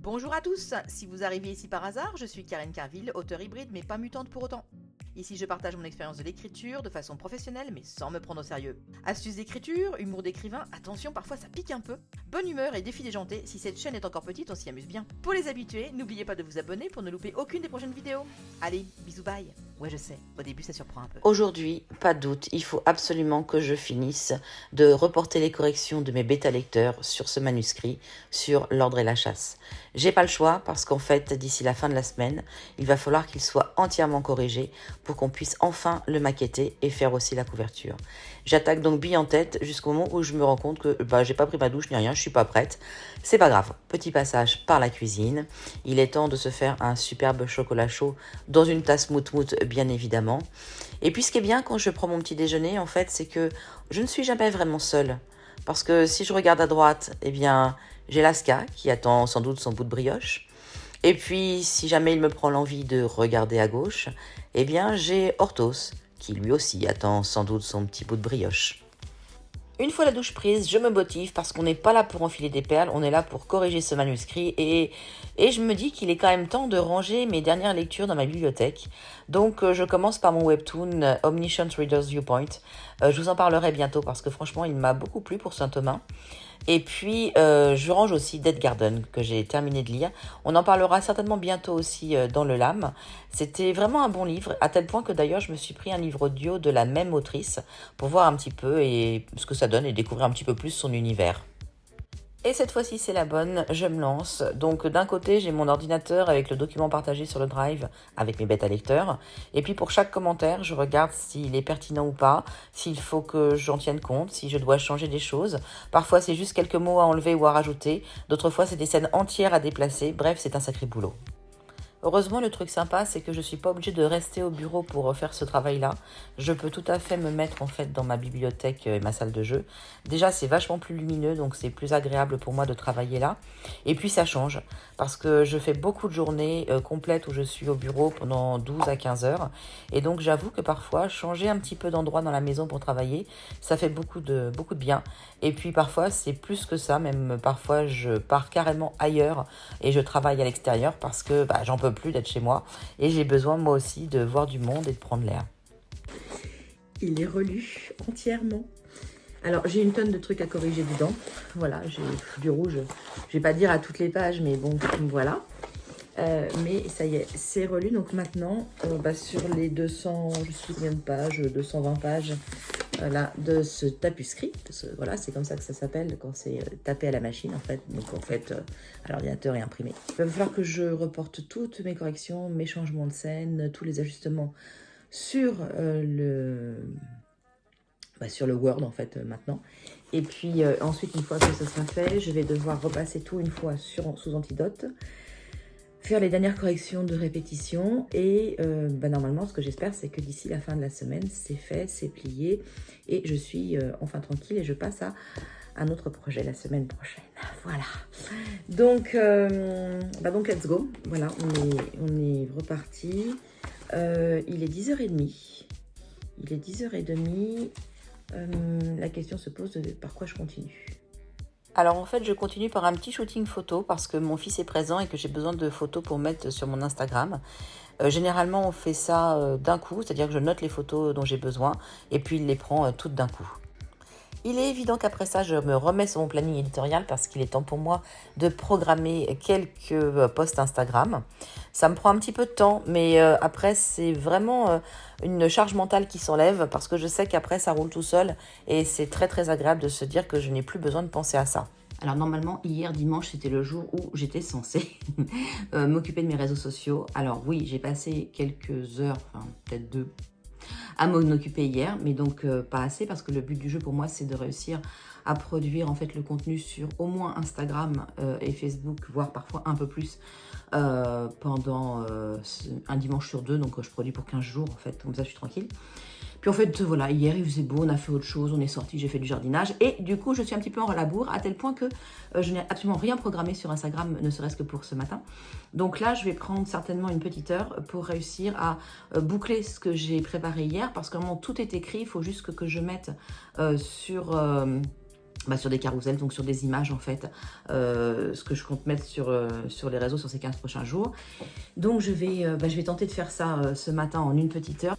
Bonjour à tous, si vous arrivez ici par hasard, je suis Karine Carville, auteure hybride mais pas mutante pour autant. Ici je partage mon expérience de l'écriture de façon professionnelle mais sans me prendre au sérieux. Astuces d'écriture, humour d'écrivain, attention parfois ça pique un peu. Bonne humeur et défi déjanté, si cette chaîne est encore petite on s'y amuse bien. Pour les habitués, n'oubliez pas de vous abonner pour ne louper aucune des prochaines vidéos. Allez, bisous bye. Ouais je sais, au début ça surprend un peu. Aujourd'hui, pas de doute, il faut absolument que je finisse de reporter les corrections de mes bêta-lecteurs sur ce manuscrit, sur L'Ordre et la Chasse. J'ai pas le choix parce qu'en fait, d'ici la fin de la semaine, il va falloir qu'il soit entièrement corrigé pour qu'on puisse enfin le maqueter et faire aussi la couverture. J'attaque donc bille en tête jusqu'au moment où je me rends compte que j'ai pas pris ma douche ni rien, je suis pas prête. C'est pas grave, petit passage par la cuisine. Il est temps de se faire un superbe chocolat chaud dans une tasse mout-mout bien évidemment. Et puis ce qui est bien quand je prends mon petit déjeuner en fait, c'est que je ne suis jamais vraiment seule. Parce que si je regarde à droite, eh bien j'ai Laska qui attend sans doute son bout de brioche. Et puis si jamais il me prend l'envie de regarder à gauche, eh bien j'ai Hortos qui lui aussi attend sans doute son petit bout de brioche. Une fois la douche prise, je me motive parce qu'on n'est pas là pour enfiler des perles, on est là pour corriger ce manuscrit et je me dis qu'il est quand même temps de ranger mes dernières lectures dans ma bibliothèque. Donc je commence par mon webtoon Omniscient Reader's Viewpoint. Je vous en parlerai bientôt parce que franchement il m'a beaucoup plu pour Saint-Thomas. Et puis, je range aussi Dead Garden, que j'ai terminé de lire. On en parlera certainement bientôt aussi dans le LAM. C'était vraiment un bon livre, à tel point que d'ailleurs, je me suis pris un livre audio de la même autrice pour voir un petit peu et ce que ça donne et découvrir un petit peu plus son univers. Et cette fois-ci, c'est la bonne, je me lance. Donc d'un côté, j'ai mon ordinateur avec le document partagé sur le Drive avec mes bêta lecteurs. Et puis pour chaque commentaire, je regarde s'il est pertinent ou pas, s'il faut que j'en tienne compte, si je dois changer des choses. Parfois, c'est juste quelques mots à enlever ou à rajouter. D'autres fois, c'est des scènes entières à déplacer. Bref, c'est un sacré boulot. Heureusement, le truc sympa, c'est que je suis pas obligée de rester au bureau pour faire ce travail-là. Je peux tout à fait me mettre en fait dans ma bibliothèque et ma salle de jeu. Déjà, c'est vachement plus lumineux, donc c'est plus agréable pour moi de travailler là. Et puis, ça change parce que je fais beaucoup de journées complètes où je suis au bureau pendant 12 à 15 heures. Et donc, j'avoue que parfois, changer un petit peu d'endroit dans la maison pour travailler, ça fait beaucoup de bien. Et puis, parfois, c'est plus que ça. Même parfois, je pars carrément ailleurs et je travaille à l'extérieur parce que j'en peux plus d'être chez moi et j'ai besoin moi aussi de voir du monde et de prendre l'air. Il est relu entièrement. Alors j'ai une tonne de trucs à corriger dedans. Voilà, j'ai du rouge. Je vais pas dire à toutes les pages, mais bon, voilà. Mais ça y est, c'est relu. Donc maintenant, sur les 200, je sais combien de pages, 220 pages là, de ce tapuscrit. Voilà, c'est comme ça que ça s'appelle quand c'est tapé à la machine en fait. Donc en fait, à l'ordinateur et imprimé. Il va falloir que je reporte toutes mes corrections, mes changements de scène, tous les ajustements sur sur le Word en fait maintenant. Et puis ensuite, une fois que ça sera fait, je vais devoir repasser tout une fois sous Antidote, faire les dernières corrections de répétition et normalement ce que j'espère c'est que d'ici la fin de la semaine c'est fait, c'est plié et je suis enfin tranquille et je passe à un autre projet la semaine prochaine. Voilà. Donc let's go. Voilà, on est reparti. Il est 10h30. Il est 10h30. La question se pose de par quoi je continue. Alors en fait, je continue par un petit shooting photo parce que mon fils est présent et que j'ai besoin de photos pour mettre sur mon Instagram. Généralement, on fait ça d'un coup, c'est-à-dire que je note les photos dont j'ai besoin et puis il les prend toutes d'un coup. Il est évident qu'après ça, je me remets sur mon planning éditorial parce qu'il est temps pour moi de programmer quelques posts Instagram. Ça me prend un petit peu de temps, mais après, c'est vraiment une charge mentale qui s'enlève parce que je sais qu'après, ça roule tout seul et c'est très très agréable de se dire que je n'ai plus besoin de penser à ça. Alors normalement, hier dimanche, c'était le jour où j'étais censée m'occuper de mes réseaux sociaux. Alors oui, j'ai passé quelques heures, enfin peut-être 2, à m'en occuper hier, mais donc pas assez parce que le but du jeu pour moi c'est de réussir à produire en fait le contenu sur au moins Instagram et Facebook, voire parfois un peu plus pendant un dimanche sur 2, donc je produis pour 15 jours en fait, comme ça je suis tranquille. Puis en fait, voilà, hier il faisait beau, on a fait autre chose, on est sorti, j'ai fait du jardinage. Et du coup, je suis un petit peu en labour, à tel point que je n'ai absolument rien programmé sur Instagram, ne serait-ce que pour ce matin. Donc là, je vais prendre certainement une petite heure pour réussir à boucler ce que j'ai préparé hier. Parce que vraiment, tout est écrit, il faut juste que je mette sur sur des carousels, donc sur des images en fait, ce que je compte mettre sur les réseaux sur ces 15 prochains jours. Donc je vais tenter de faire ça ce matin en une petite heure.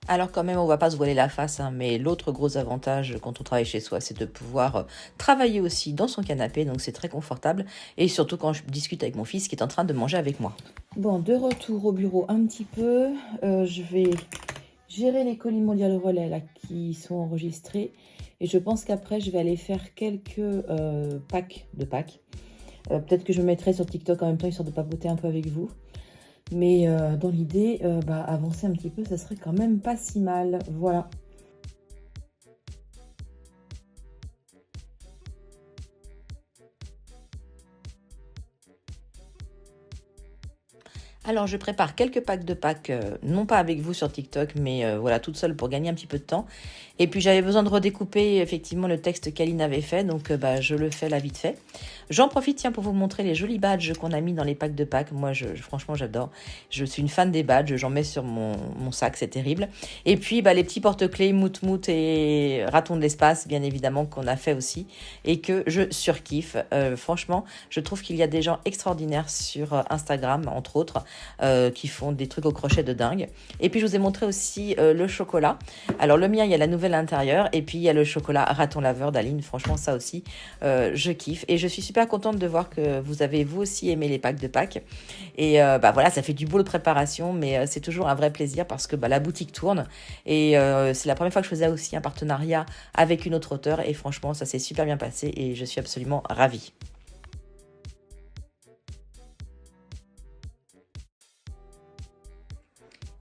Alors quand même, on va pas se voiler la face, hein, mais l'autre gros avantage quand on travaille chez soi, c'est de pouvoir travailler aussi dans son canapé, donc c'est très confortable, et surtout quand je discute avec mon fils qui est en train de manger avec moi. Bon, de retour au bureau un petit peu, je vais gérer les colis mondial relais là, qui sont enregistrés, et je pense qu'après je vais aller faire quelques packs de Pâques. Peut-être que je me mettrai sur TikTok en même temps, histoire de papoter un peu avec vous. Mais dans l'idée, avancer un petit peu, ça serait quand même pas si mal. Voilà. Alors, je prépare quelques packs de Pâques, non pas avec vous sur TikTok, mais voilà, toute seule pour gagner un petit peu de temps. Et puis, j'avais besoin de redécouper effectivement le texte qu'Aline avait fait, donc je le fais là vite fait. J'en profite, tiens, pour vous montrer les jolis badges qu'on a mis dans les packs de Pâques. Moi, franchement, j'adore. Je suis une fan des badges, j'en mets sur mon sac, c'est terrible. Et puis, les petits porte-clés Mout et Raton de l'espace, bien évidemment, qu'on a fait aussi et que je surkiffe. Franchement, je trouve qu'il y a des gens extraordinaires sur Instagram, entre autres, qui font des trucs au crochet de dingue. Et puis je vous ai montré aussi le chocolat. Alors le mien, il y a la nouvelle à l'intérieur, et puis il y a le chocolat raton laveur d'Aline. Franchement, ça aussi, je kiffe. Et je suis super contente de voir que vous avez vous aussi aimé les packs de Pâques. Et voilà, ça fait du boulot de préparation, mais c'est toujours un vrai plaisir parce que la boutique tourne. Et c'est la première fois que je faisais aussi un partenariat avec une autre auteure. Et franchement, ça s'est super bien passé et je suis absolument ravie.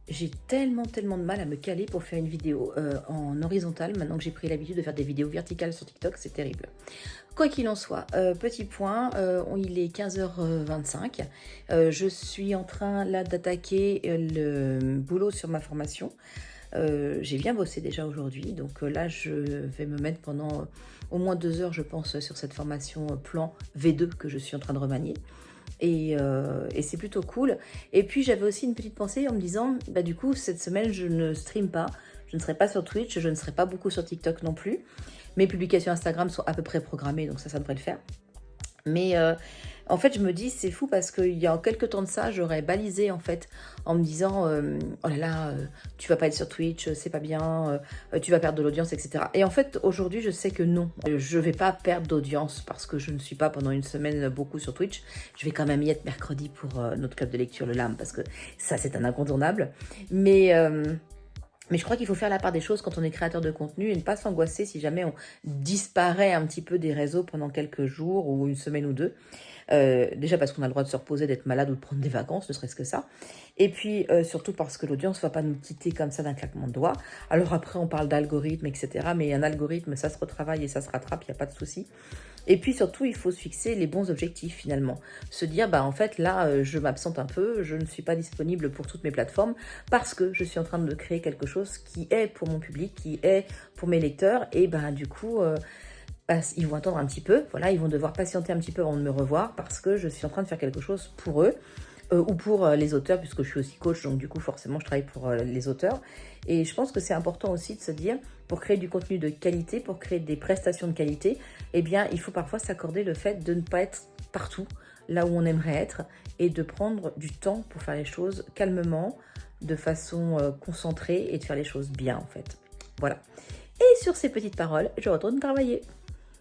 J'ai tellement de mal à me caler pour faire une vidéo en horizontal. Maintenant que j'ai pris l'habitude de faire des vidéos verticales sur TikTok, c'est terrible. Quoi qu'il en soit, petit point, il est 15h25. Je suis en train là d'attaquer le boulot sur ma formation. J'ai bien bossé déjà aujourd'hui, donc là je vais me mettre pendant au moins 2 heures, je pense, sur cette formation plan V2 que je suis en train de remanier. Et c'est plutôt cool. Et puis j'avais aussi une petite pensée en me disant, du coup cette semaine je ne stream pas, je ne serai pas sur Twitch, je ne serai pas beaucoup sur TikTok non plus. Mes publications Instagram sont à peu près programmées, donc ça devrait le faire. Mais en fait, je me dis, c'est fou parce qu'il y a quelques temps de ça, j'aurais balisé en fait en me disant oh là là, tu vas pas être sur Twitch, c'est pas bien, tu vas perdre de l'audience, etc. Et en fait, aujourd'hui, je sais que non, je vais pas perdre d'audience parce que je ne suis pas pendant une semaine beaucoup sur Twitch. Je vais quand même y être mercredi pour notre club de lecture, le LAM, parce que ça, c'est un incontournable. Mais je crois qu'il faut faire la part des choses quand on est créateur de contenu et ne pas s'angoisser si jamais on disparaît un petit peu des réseaux pendant quelques jours ou une semaine ou deux. Déjà parce qu'on a le droit de se reposer, d'être malade ou de prendre des vacances, ne serait-ce que ça. Et puis surtout parce que l'audience ne va pas nous quitter comme ça d'un claquement de doigts. Alors après on parle d'algorithme, etc. Mais un algorithme, ça se retravaille et ça se rattrape, il n'y a pas de souci. Et puis surtout, il faut se fixer les bons objectifs finalement. Se dire, en fait, là, je m'absente un peu, je ne suis pas disponible pour toutes mes plateformes parce que je suis en train de créer quelque chose qui est pour mon public, qui est pour mes lecteurs. Et du coup, ils vont attendre un petit peu. Voilà, ils vont devoir patienter un petit peu avant de me revoir parce que je suis en train de faire quelque chose pour eux. Ou pour les auteurs, puisque je suis aussi coach, donc du coup forcément je travaille pour les auteurs. Et je pense que c'est important aussi de se dire, pour créer du contenu de qualité, pour créer des prestations de qualité, il faut parfois s'accorder le fait de ne pas être partout là où on aimerait être et de prendre du temps pour faire les choses calmement, de façon concentrée et de faire les choses bien en fait. Voilà. Et sur ces petites paroles, je retourne travailler.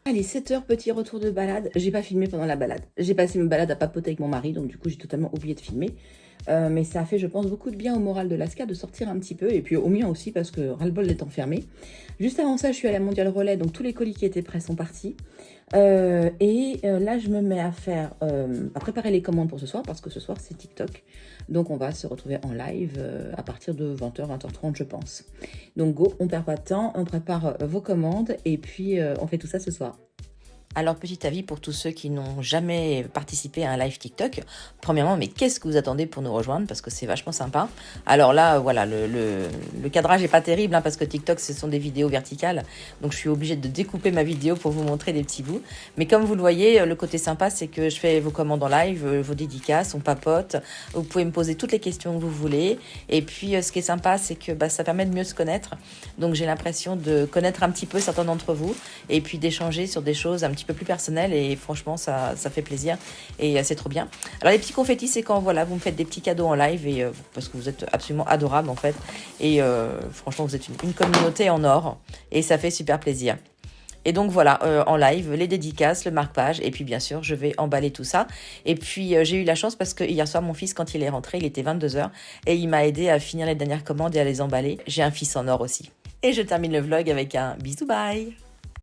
Allez, 7h, petit retour de balade. J'ai pas filmé pendant la balade. J'ai passé ma balade à papoter avec mon mari, donc du coup j'ai totalement oublié de filmer. Mais ça a fait, je pense, beaucoup de bien au moral de Laska de sortir un petit peu, et puis au mien aussi, parce que ras-le-bol d'être enfermé. Juste avant ça, je suis allée à Mondial Relais, donc tous les colis qui étaient prêts sont partis. Là, je me mets à préparer les commandes pour ce soir, parce que ce soir, c'est TikTok. Donc, on va se retrouver en live à partir de 20h, 20h30, je pense. Donc, go, on perd pas de temps, on prépare vos commandes, et puis on fait tout ça ce soir. Alors, petit avis pour tous ceux qui n'ont jamais participé à un live TikTok. Premièrement, mais qu'est-ce que vous attendez pour nous rejoindre? Parce que c'est vachement sympa. Alors là, voilà, le cadrage n'est pas terrible, hein, parce que TikTok, ce sont des vidéos verticales. Donc, je suis obligée de découper ma vidéo pour vous montrer des petits bouts. Mais comme vous le voyez, le côté sympa, c'est que je fais vos commandes en live, vos dédicaces, on papote. Vous pouvez me poser toutes les questions que vous voulez. Et puis, ce qui est sympa, c'est que ça permet de mieux se connaître. Donc, j'ai l'impression de connaître un petit peu certains d'entre vous. Et puis, d'échanger sur des choses un petit peu plus personnel et franchement ça fait plaisir et c'est trop bien. Alors les petits confettis, c'est quand voilà, vous me faites des petits cadeaux en live et parce que vous êtes absolument adorables en fait et franchement vous êtes une communauté en or et ça fait super plaisir. Et donc voilà, en live, les dédicaces, le marque-page, et puis bien sûr, je vais emballer tout ça. Et puis j'ai eu la chance parce que hier soir, mon fils, quand il est rentré, il était 22h, et il m'a aidé à finir les dernières commandes et à les emballer. J'ai un fils en or aussi. Et je termine le vlog avec un bisou, bye!